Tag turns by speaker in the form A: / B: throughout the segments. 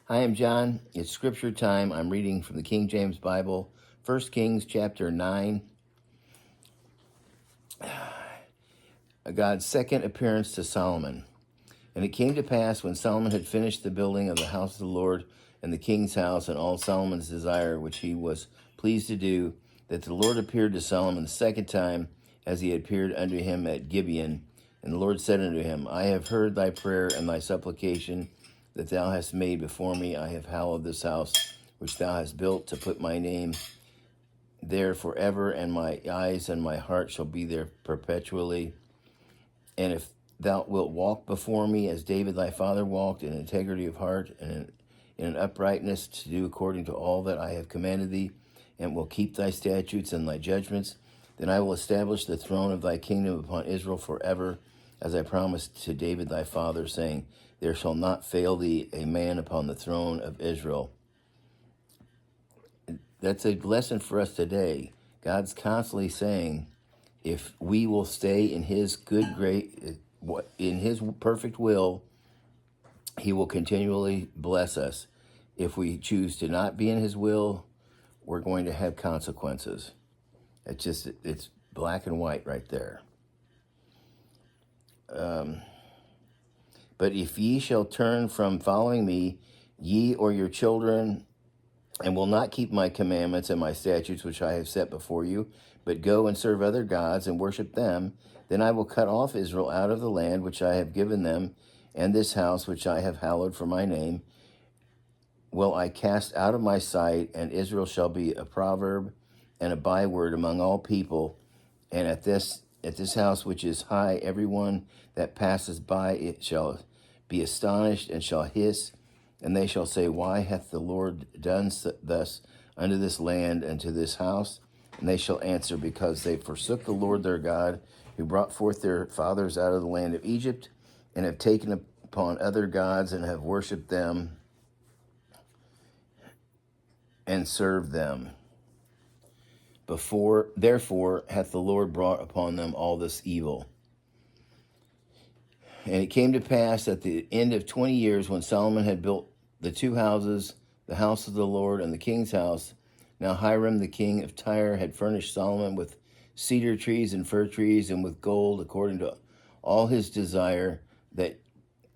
A: Hi, I'm John. It's scripture time. I'm reading from the King James Bible, 1 Kings chapter 9. God's second appearance to Solomon. And it came to pass when Solomon had finished the building of the house of the Lord and the king's house and all Solomon's desire, which he was pleased to do, that the Lord appeared to Solomon the second time, as he had appeared unto him at Gibeon. And the Lord said unto him, I have heard thy prayer and thy supplication that thou hast made before me. I have hallowed this house which thou hast built to put my name there forever, and my eyes and my heart shall be there perpetually. And if thou wilt walk before me as David thy father walked, in integrity of heart and in an uprightness, to do according to all that I have commanded thee, and will keep thy statutes and thy judgments, then I will establish the throne of thy kingdom upon Israel forever, as I promised to David thy father, saying, there shall not fail thee a man upon the throne of Israel. That's a lesson for us today. God's constantly saying, if we will stay in his good, great, in his perfect will, he will continually bless us. If we choose to not be in his will, we're going to have consequences. It's black and white right there. But if ye shall turn from following me, ye or your children, and will not keep my commandments and my statutes which I have set before you, but go and serve other gods and worship them, then I will cut off Israel out of the land which I have given them, and this house which I have hallowed for my name will I cast out of my sight, and Israel shall be a proverb and a byword among all people. And at this house which is high, everyone that passes by it shall be astonished and shall hiss, and they shall say, why hath the Lord done thus unto this land and to this house? And they shall answer, because they forsook the Lord their God, who brought forth their fathers out of the land of Egypt, and have taken upon other gods, and have worshipped them and served them. Therefore hath the Lord brought upon them all this evil. And it came to pass at the end of 20 years, when Solomon had built the two houses, the house of the Lord and the king's house. Now Hiram the king of Tyre had furnished Solomon with cedar trees and fir trees, and with gold, according to all his desire. That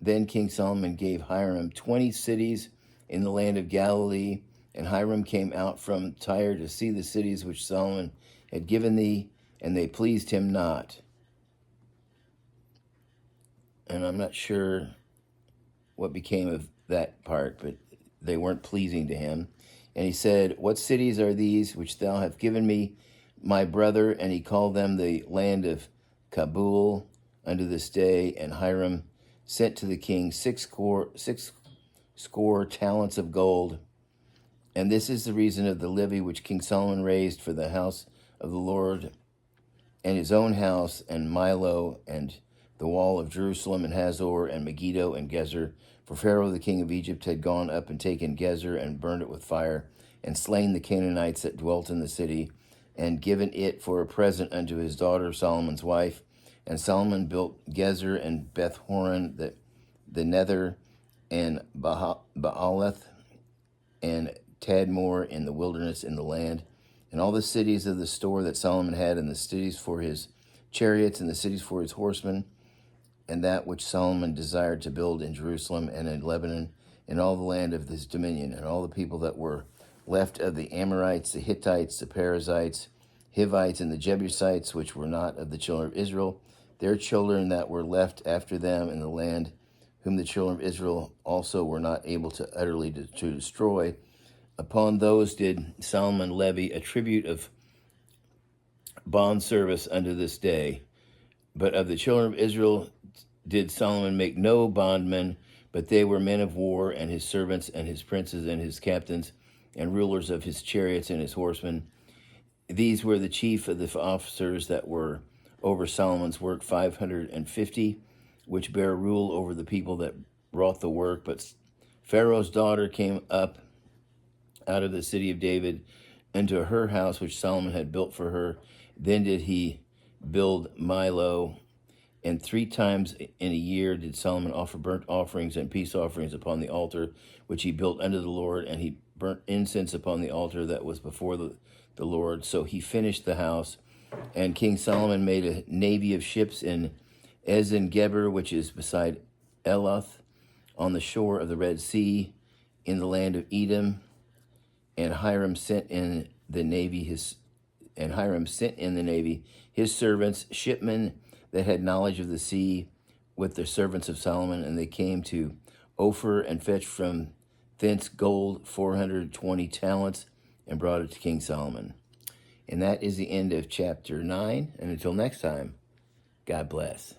A: then King Solomon gave Hiram 20 cities in the land of Galilee. And Hiram came out from Tyre to see the cities which Solomon had given thee, and they pleased him not. And I'm not sure what became of that part, but they weren't pleasing to him. And he said, what cities are these which thou hast given me, my brother? And he called them the land of Kabul unto this day. And Hiram sent to the king six score talents of gold. And this is the reason of the levy which King Solomon raised for the house of the Lord, and his own house, and Milo, and the wall of Jerusalem, and Hazor, and Megiddo, and Gezer. For Pharaoh the king of Egypt had gone up and taken Gezer, and burned it with fire, and slain the Canaanites that dwelt in the city, and given it for a present unto his daughter Solomon's wife. And Solomon built Gezer, and Beth-horon, the nether, and Baalath, and Tadmor in the wilderness in the land, and all the cities of the store that Solomon had, and the cities for his chariots, and the cities for his horsemen, and that which Solomon desired to build in Jerusalem and in Lebanon, in all the land of his dominion, and all the people that were left of the Amorites, the Hittites, the Perizzites, Hivites, and the Jebusites, which were not of the children of Israel, their children that were left after them in the land, whom the children of Israel also were not able to utterly to destroy. Upon those did Solomon levy a tribute of bond service unto this day. But of the children of Israel did Solomon make no bondmen, but they were men of war, and his servants, and his princes, and his captains, and rulers of his chariots and his horsemen. These were the chief of the officers that were over Solomon's work, 550, which bare rule over the people that wrought the work. But Pharaoh's daughter came up out of the city of David into her house which Solomon had built for her. Then did he build Milo And 3 times in a year did Solomon offer burnt offerings and peace offerings upon the altar which he built unto the Lord, and he burnt incense upon the altar that was before the Lord. So he finished the house. And King Solomon made a navy of ships in Ezen-Geber, which is beside Eloth, on the shore of the Red Sea, in the land of Edom. And Hiram sent in the navy his servants, shipmen that had knowledge of the sea, with the servants of Solomon, and they came to Ophir and fetched from thence gold 420 talents and brought it to King Solomon. And that is the end of chapter 9. And until next time, God bless.